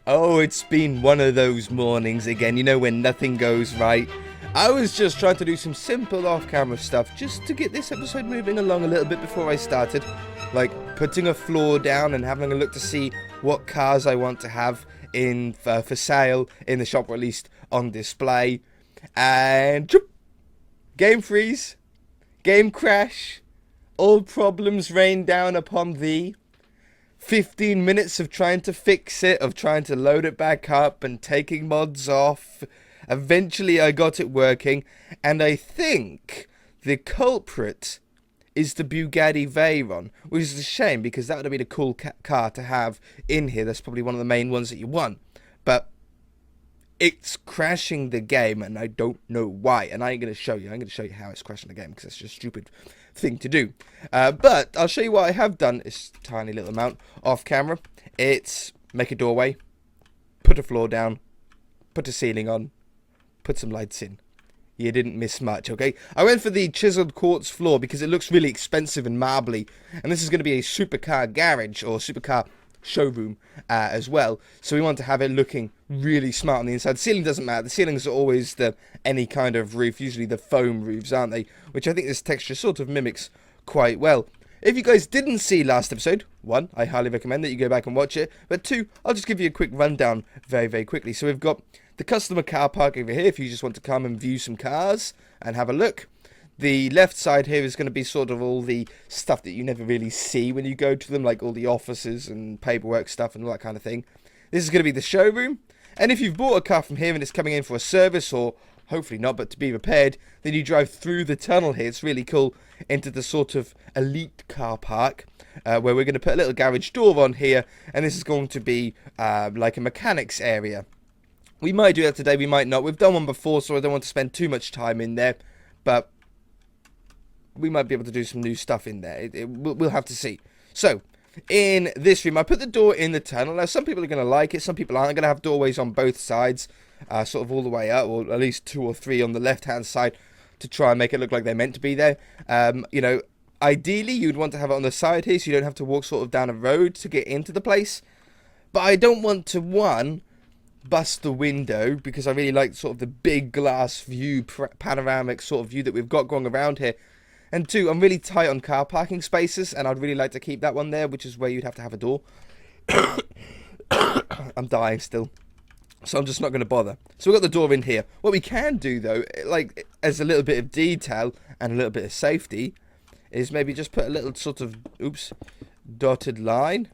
Oh, it's been one of those mornings again, you know, when nothing goes right. I was just trying to do some simple off-camera stuff just to get this episode moving along a little bit before I started. Like putting a floor down and having a look to see what cars I want to have in for sale in the shop, or at least on display. And game freeze, game crash, all problems rain down upon thee. 15 minutes of trying to fix it, of trying to load it back up and taking mods off. Eventually I got it working, and I think the culprit is the Bugatti Veyron, which is a shame because that would have been a cool car to have in here. That's probably one of the main ones that you want, but it's crashing the game and I don't know why, and I ain't going to show you. I'm going to show you how it's crashing the game because it's just a stupid thing to do. But I'll show you what I have done. It's a tiny little amount off camera. It's make a doorway, put a floor down, put a ceiling on, put some lights in. You didn't miss much, okay? I went for the chiseled quartz floor because it looks really expensive and marbly, and this is going to be a supercar garage or supercar showroom as well, so we want to have it looking really smart on the inside. The ceiling doesn't matter. The ceilings are always any kind of roof, usually the foam roofs, aren't they? Which I think this texture sort of mimics quite well. If you guys didn't see last episode, 1, I highly recommend that you go back and watch it, but 2, I'll just give you a quick rundown very, very quickly. So we've got the customer car park over here if you just want to come and view some cars and have a look. The left side here is going to be sort of all the stuff that you never really see when you go to them, like all the offices and paperwork stuff and all that kind of thing. This is going to be the showroom. And if you've bought a car from here and it's coming in for a service, or hopefully not, but to be repaired, then you drive through the tunnel here. It's really cool, into the sort of elite car park, where we're going to put a little garage door on here. And this is going to be like a mechanics area. We might do that today, we might not. We've done one before, so I don't want to spend too much time in there. But we might be able to do some new stuff in there. We'll have to see. So, in this room, I put the door in the tunnel. Now, some people are going to like it. Some people aren't. I'm going to have doorways on both sides, sort of all the way up, or at least 2 or 3 on the left-hand side to try and make it look like they're meant to be there. You know, ideally, you'd want to have it on the side here so you don't have to walk sort of down a road to get into the place. But I don't want to, bust the window, because I really like sort of the big glass view, panoramic sort of view that we've got going around here. And 2, I'm really tight on car parking spaces, and I'd really like to keep that one there, which is where you'd have to have a door. I'm dying still, so I'm just not going to bother. So we've got the door in here. What we can do, though, like as a little bit of detail and a little bit of safety, is maybe just put a little sort of, dotted line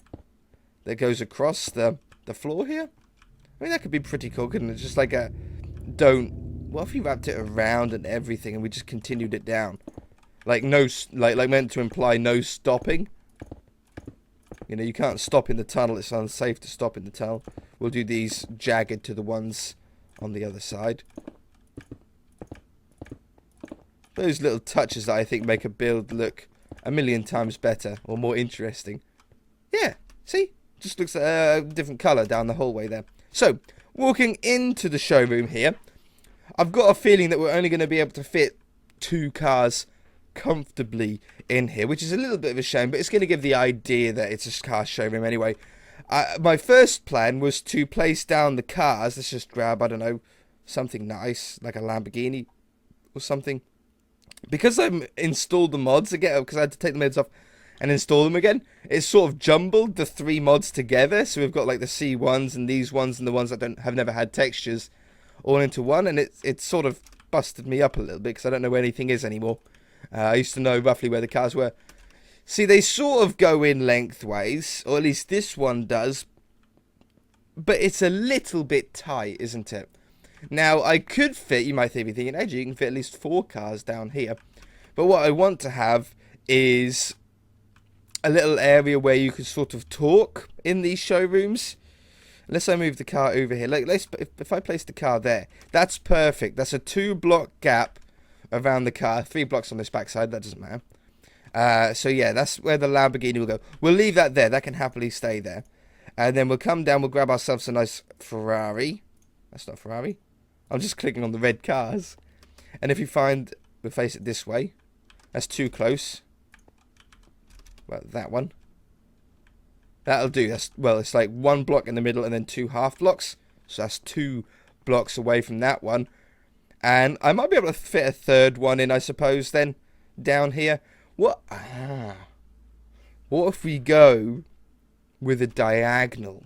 that goes across the floor here. I mean, that could be pretty cool, couldn't it? Just like what if we wrapped it around and everything and we just continued it down? Like like meant to imply no stopping. You know, you can't stop in the tunnel. It's unsafe to stop in the tunnel. We'll do these jagged to the ones on the other side. Those little touches that I think make a build look a million times better or more interesting. Yeah, see? Just looks a different colour down the hallway there. So, walking into the showroom here, I've got a feeling that we're only going to be able to fit 2 cars comfortably in here, which is a little bit of a shame, but it's going to give the idea that it's a car showroom anyway. My first plan was to place down the cars. Let's just grab, I don't know, something nice, like a Lamborghini or something. Because I've installed the mods again, because I had to take the mods off and install them again, it's sort of jumbled the 3 mods together. So we've got like the C1s and these ones and the ones that have never had textures all into one, and it's sort of busted me up a little bit because I don't know where anything is anymore. I used to know roughly where the cars were. See, they sort of go in lengthways, or at least this one does, but it's a little bit tight, isn't it? Now, I could fit, you might be thinking, hey, you can fit at least 4 cars down here. But what I want to have is a little area where you can sort of talk in these showrooms. Unless I move the car over here. Like, if I place the car there, that's perfect. That's a 2-block gap around the car. 3 blocks on this backside, that doesn't matter. So yeah, that's where the Lamborghini will go. We'll leave that there. That can happily stay there. And then we'll come down, we'll grab ourselves a nice Ferrari. That's not a Ferrari. I'm just clicking on the red cars. And if you find, we'll face it this way. That's too close. Well, that one. That'll do. That's, well, it's like one block in the middle and then 2 half blocks. So that's 2 blocks away from that one. And I might be able to fit a third one in, I suppose, then, down here. What if we go with a diagonal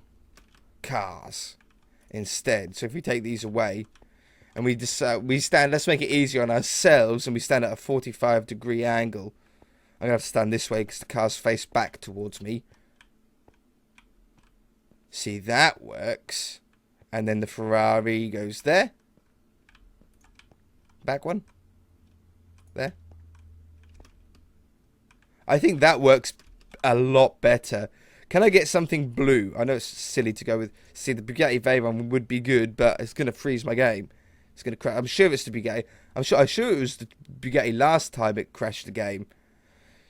cars instead? So if we take these away and we just stand, let's make it easier on ourselves, and we stand at a 45-degree angle. I'm going to have to stand this way because the cars face back towards me. See, that works. And then the Ferrari goes there. Back one. There. I think that works a lot better. Can I get something blue? I know it's silly to go with... See, the Bugatti Veyron would be good, but it's going to freeze my game. It's going to crash. I'm sure it's the Bugatti. I'm sure it was the Bugatti last time it crashed the game.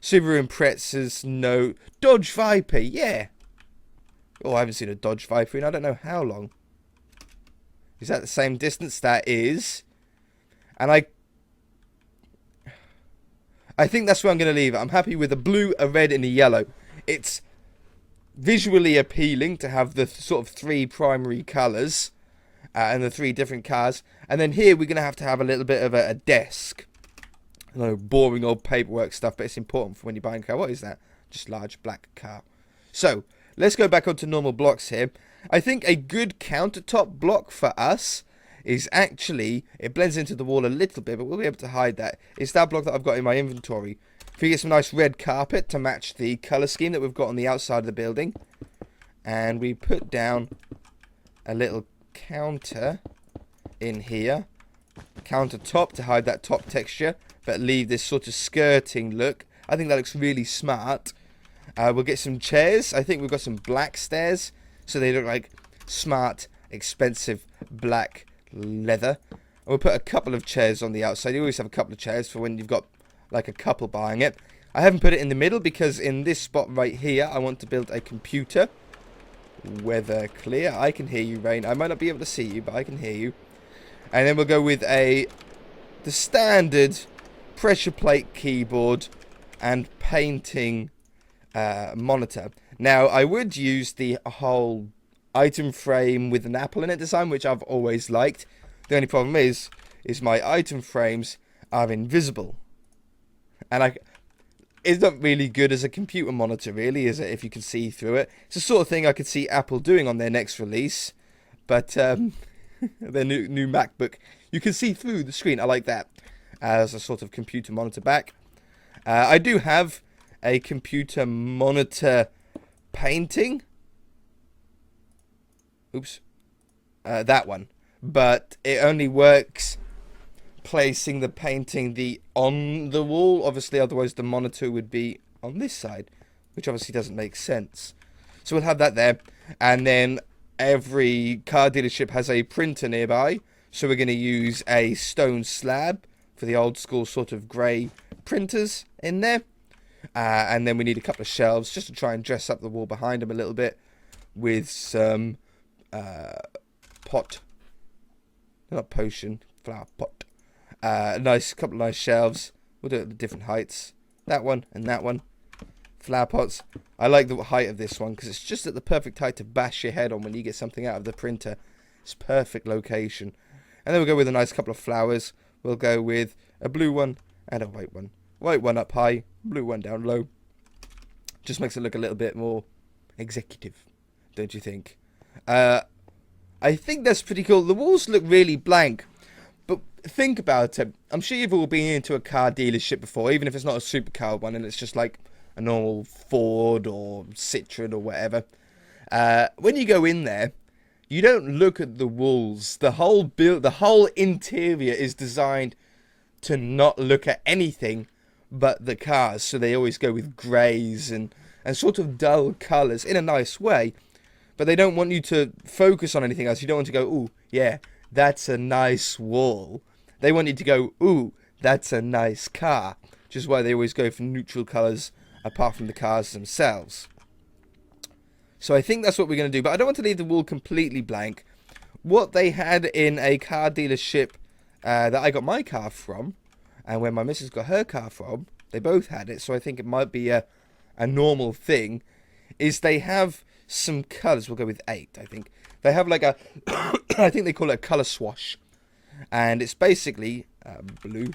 Subaru Imprezas, no. Dodge Viper, yeah. Oh, I haven't seen a Dodge Viper in I don't know how long. Is that the same distance? That is. And I think that's where I'm going to leave it. I'm happy with a blue, a red, and a yellow. It's visually appealing to have the sort of 3 primary colours and the 3 different cars. And then here we're going to have a little bit of a desk. I know, boring old paperwork stuff, but it's important for when you're buying a car. What is that? Just large black car. So, let's go back onto normal blocks here. I think a good countertop block for us is actually, it blends into the wall a little bit, but we'll be able to hide that. It's that block that I've got in my inventory. If we get some nice red carpet to match the colour scheme that we've got on the outside of the building. And we put down a little counter in here. Countertop to hide that top texture, but leave this sort of skirting look. I think that looks really smart. We'll get some chairs. I think we've got some black stairs, so they look like smart, expensive black leather. And we'll put a couple of chairs on the outside. You always have a couple of chairs for when you've got like a couple buying it. I haven't put it in the middle because in this spot right here, I want to build a computer. Weather clear. I can hear you, Rain. I might not be able to see you, but I can hear you. And then we'll go with the standard pressure plate keyboard and painting monitor. Now, I would use the whole item frame with an apple in it design, which I've always liked. The only problem is my item frames are invisible. And it's not really good as a computer monitor, really, is it, if you can see through it? It's the sort of thing I could see Apple doing on their next release. But, their new MacBook, you can see through the screen. I like that as a sort of computer monitor back. I do have a computer monitor painting. Oops. That one. But it only works placing the painting on the wall. Obviously, otherwise the monitor would be on this side, which obviously doesn't make sense. So we'll have that there. And then every car dealership has a printer nearby. So we're going to use a stone slab for the old school sort of grey printers in there. And then we need a couple of shelves just to try and dress up the wall behind them a little bit with some flower pot. Couple of nice shelves. We'll do it at different heights. That one and that one. Flower pots. I like the height of this one because it's just at the perfect height to bash your head on when you get something out of the printer. It's perfect location. And then we'll go with a nice couple of flowers. We'll go with a blue one and a white one. White one up high, blue one down low. Just makes it look a little bit more executive, don't you think? I think that's pretty cool. The walls look really blank. But think about it. I'm sure you've all been into a car dealership before, even if it's not a supercar one and it's just like a normal Ford or Citroen or whatever. When you go in there, you don't look at the walls. The whole interior is designed to not look at anything but the cars. So they always go with greys and sort of dull colours in a nice way. But they don't want you to focus on anything else. You don't want to go, ooh, yeah, that's a nice wall. They want you to go, ooh, that's a nice car. Which is why they always go for neutral colours apart from the cars themselves. So I think that's what we're going to do. But I don't want to leave the wall completely blank. What they had in a car dealership that I got my car from, and when my missus got her car from, they both had it. So I think it might be a normal thing, is they have some colours. We'll go with 8, I think. They have like a, I think they call it a colour swash. And it's basically, blue.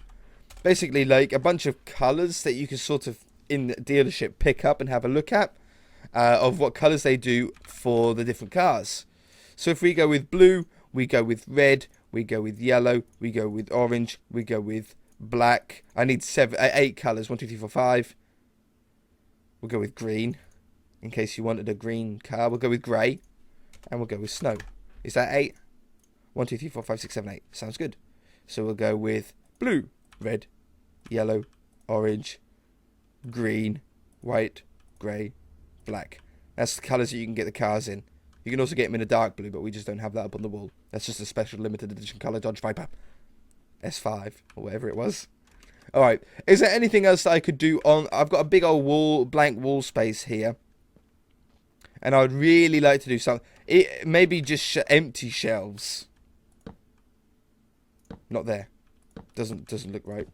Basically like a bunch of colours that you can sort of, in the dealership, pick up and have a look at. Of what colours they do for the different cars. So if we go with blue, we go with red, we go with yellow, we go with orange, we go with black. I need 8 colours. 1, 2, 3, 4, 5. We'll go with green, in case you wanted a green car. We'll go with grey, and we'll go with snow. Is that 8? 1, 2, 3, 4, 5, 6, 7, 8. Sounds good. So we'll go with blue, red, yellow, orange, green, white, grey, black. That's the colours that you can get the cars in. You can also get them in a dark blue, but we just don't have that up on the wall. That's just a special limited edition colour Dodge Viper S5 or whatever it was. Alright, is there anything else that I could do on... I've got a big old blank wall space here. And I would really like to do something. Maybe just empty shelves. Not there. Doesn't look right.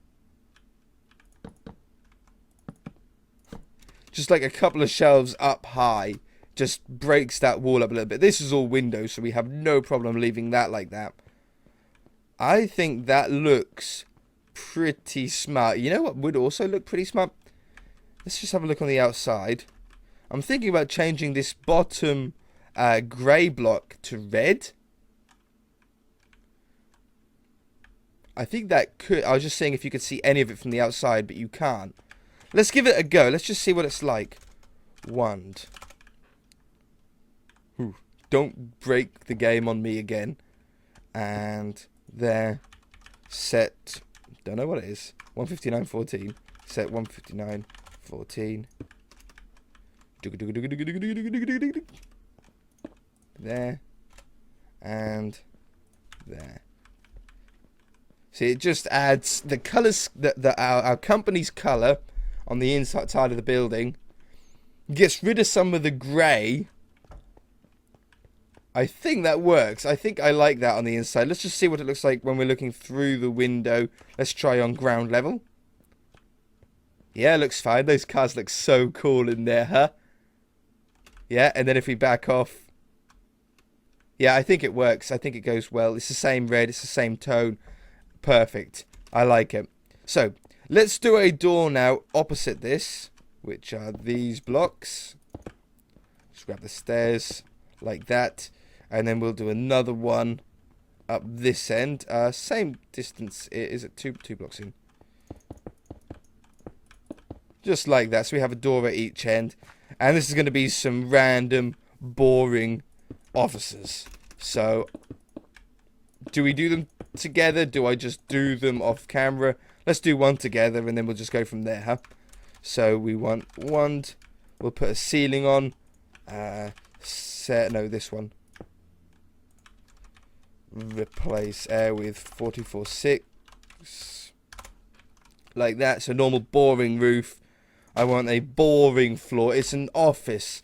Just like a couple of shelves up high. Just breaks that wall up a little bit. This is all windows, so we have no problem leaving that like that. I think that looks pretty smart. You know what would also look pretty smart? Let's just have a look on the outside. I'm thinking about changing this bottom grey block to red. I think that could... I was just saying if you could see any of it from the outside, but you can't. Let's give it a go. Let's just see what it's like. Wand. Ooh, don't break the game on me again. And there. Set... Don't know what it is. 159.14. Set 159.14. There. And there. See, it just adds the colours, our company's colour on the inside side of the building. Gets rid of some of the grey. I think that works. I think I like that on the inside. Let's just see what it looks like when we're looking through the window. Let's try on ground level. Yeah, it looks fine. Those cars look so cool in there, huh? Yeah, and then if we back off. Yeah, I think it works. I think it goes well. It's the same red. It's the same tone. Perfect. I like it. So, let's do a door now opposite this, which are these blocks. Just grab the stairs like that. And then we'll do another one up this end. Same distance. Is it two blocks in? Just like that. So we have a door at each end. And this is going to be some random, boring offices. So, do we do them together? Do I just do them off camera? Let's do one together and then we'll just go from there, huh? So we want wand. We'll put a ceiling on. No, this one. Replace air with 44.6. Like that. So normal boring roof. I want a boring floor. It's an office.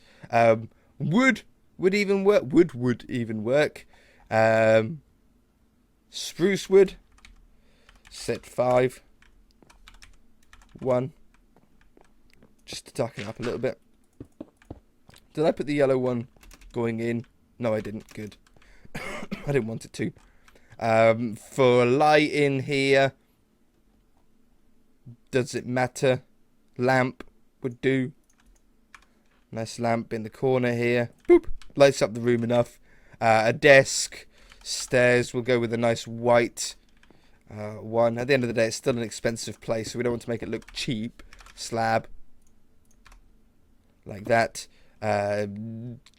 Wood would even work. Wood would even work. Spruce wood. Set 5. 1. Just to darken it up a little bit. Did I put the yellow one going in? No, I didn't. Good. I didn't want it to. For a light in here. Does it matter? Lamp would do. Nice lamp in the corner here. Boop. Lights up the room enough. A desk. Stairs. We'll go with a nice white one. At the end of the day, it's still an expensive place, so we don't want to make it look cheap. Slab. Like that.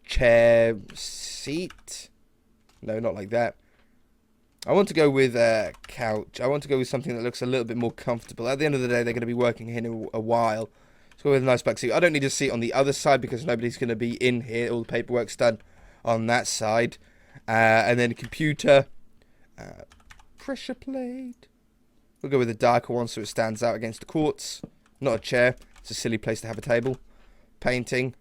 Chair. Seat. No, not like that. I want to go with a couch. I want to go with something that looks a little bit more comfortable. At the end of the day, they're going to be working here in a while. Let's go with a nice back seat. I don't need a seat on the other side because nobody's going to be in here. All the paperwork's done on that side. And then a computer. Pressure plate. We'll go with a darker one so it stands out against the quartz. Not a chair. It's a silly place to have a table. Painting.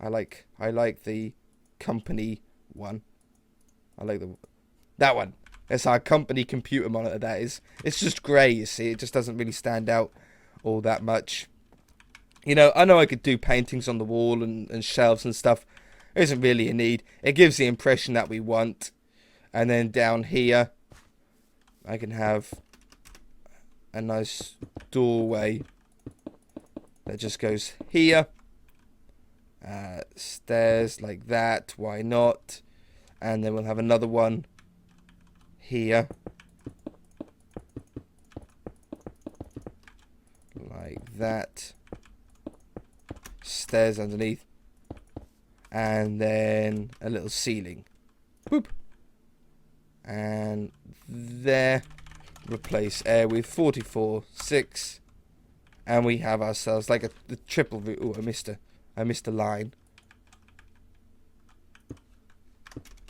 I like the company one. I like that one. It's our company computer monitor, that is. It's just grey, you see. It just doesn't really stand out all that much. You know, I know I could do paintings on the wall and shelves and stuff. There isn't really a need. It gives the impression that we want. And then down here, I can have a nice doorway that just goes here. Stairs like that. Why not? And then we'll have another one here. Like that. Stairs underneath. And then a little ceiling. Boop. And there. Replace air with 44.6. And we have ourselves like the triple route. Oh, I missed a line.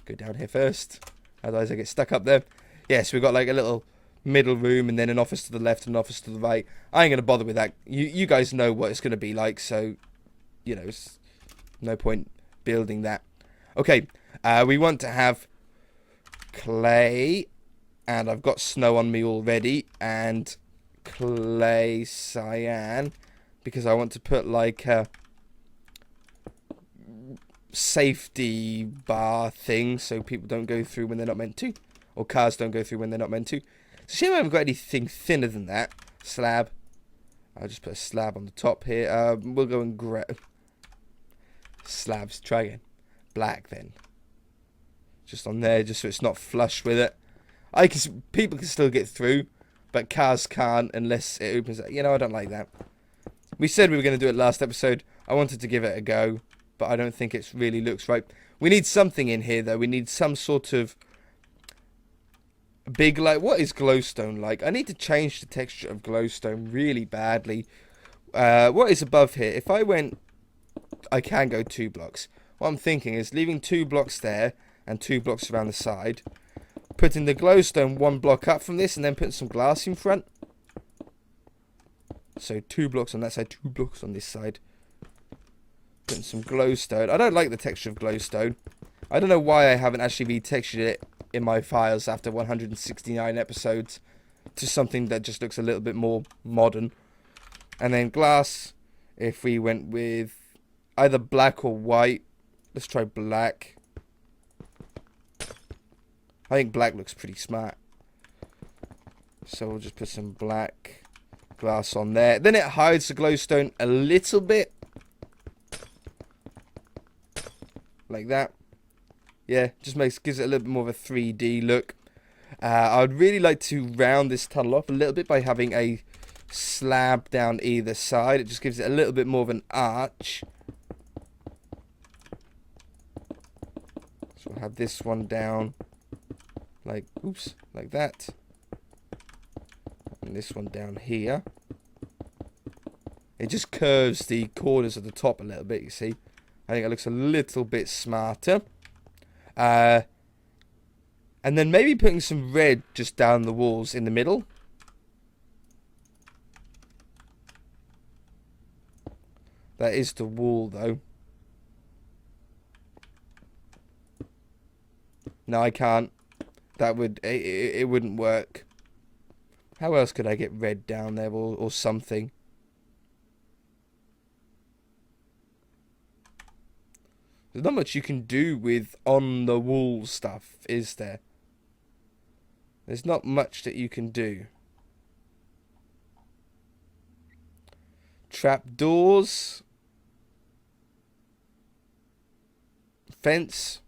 Go down here first. Otherwise I get stuck up there. Yes, we've got like a little middle room and then an office to the left and an office to the right. I ain't going to bother with that. You guys know what it's going to be like. So, you know, it's no point building that. Okay, we want to have clay. And I've got snow on me already. And clay cyan. Because I want to put like a safety bar thing so people don't go through when they're not meant to, or cars don't go through when they're not meant to. It's a shame I haven't got anything thinner than that. Slab. I'll just put a slab on the top here. We'll go and grab slabs. Try again. Black then. Just on there, just so it's not flush with it. People can still get through, but cars can't unless it opens. You know, I don't like that. We said we were going to do it last episode. I wanted to give it a go, but I don't think it really looks right. We need something in here, though. We need some sort of big, like, what is glowstone like? I need to change the texture of glowstone really badly. What is above here? If I went, I can go 2 blocks. What I'm thinking is leaving 2 blocks there and 2 blocks around the side. Putting the glowstone 1 block up from this and then putting some glass in front. So 2 blocks on that side, 2 blocks on this side. Putting some glowstone. I don't like the texture of glowstone. I don't know why I haven't actually retextured it in my files after 169 episodes to something that just looks a little bit more modern. And then glass, if we went with either black or white. Let's try black. I think black looks pretty smart. So we'll just put some black glass on there. Then it hides the glowstone a little bit. Like that. Yeah, just gives it a little bit more of a 3D look. I would really like to round this tunnel off a little bit by having a slab down either side. It just gives it a little bit more of an arch. So we'll have this one down like, oops, like that. And this one down here. It just curves the corners of the top a little bit, you see. I think it looks a little bit smarter. And then maybe putting some red just down the walls in the middle. That is the wall, though. No, I can't. That would... It wouldn't work. How else could I get red down there or something? There's not much you can do with on-the-wall stuff, is there? There's not much that you can do. Trapdoors. Fence.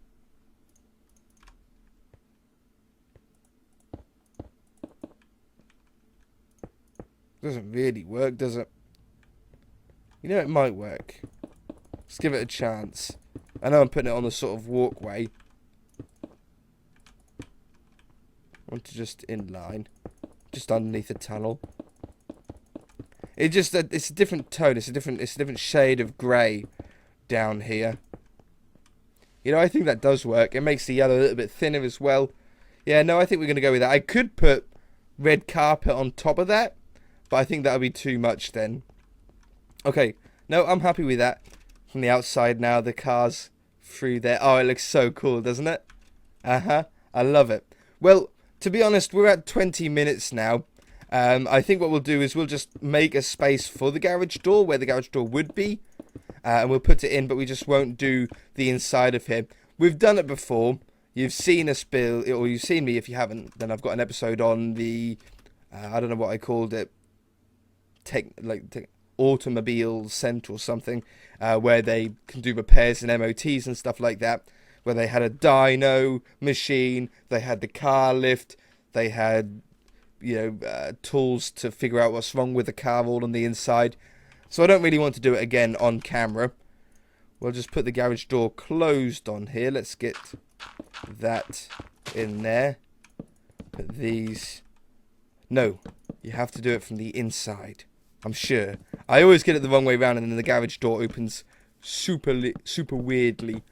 Doesn't really work, does it? You know, it might work. Let's give it a chance. I know I'm putting it on a sort of walkway. I want to just inline. Just underneath the tunnel. It's a different tone. It's a different shade of grey down here. You know, I think that does work. It makes the yellow a little bit thinner as well. Yeah, no, I think we're going to go with that. I could put red carpet on top of that, but I think that would be too much then. Okay, no, I'm happy with that. From the outside now, the car's through there. Oh, it looks so cool, doesn't it? I love it. Well, to be honest, we're at 20 minutes now, I think what we'll do is we'll just make a space for the garage door where the garage door would be. And we'll put it in, but we just won't do the inside of here. We've done it before. You've seen us build, or you've seen me. If you haven't, then I've got an episode on the, I don't know what I called it, automobile center or something, where they can do repairs and MOTs and stuff like that. Where they had a dyno machine, they had the car lift, they had, tools to figure out what's wrong with the car all on the inside. So I don't really want to do it again on camera. We'll just put the garage door closed on here. Let's get that in there. Put these. No, you have to do it from the inside. I'm sure. I always get it the wrong way around, and then the garage door opens super weirdly.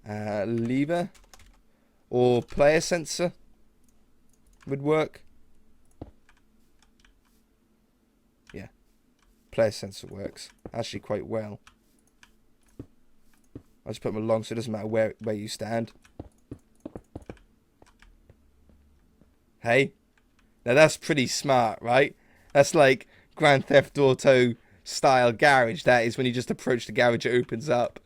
Lever or player sensor would work. Yeah, player sensor works actually quite well. I just put them along so it doesn't matter where you stand. Hey, now that's pretty smart, right? That's like Grand Theft Auto style garage. That is when you just approach the garage, it opens up.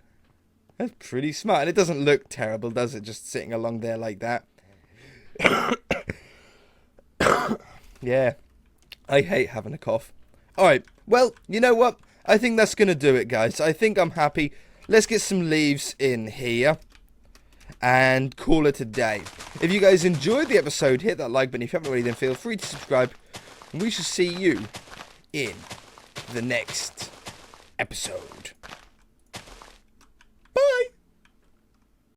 That's pretty smart. And it doesn't look terrible, does it? Just sitting along there like that. Yeah. I hate having a cough. Alright. Well, you know what? I think that's going to do it, guys. I think I'm happy. Let's get some leaves in here. And call it a day. If you guys enjoyed the episode, hit that like button. If you haven't already, then feel free to subscribe. And we shall see you in the next episode.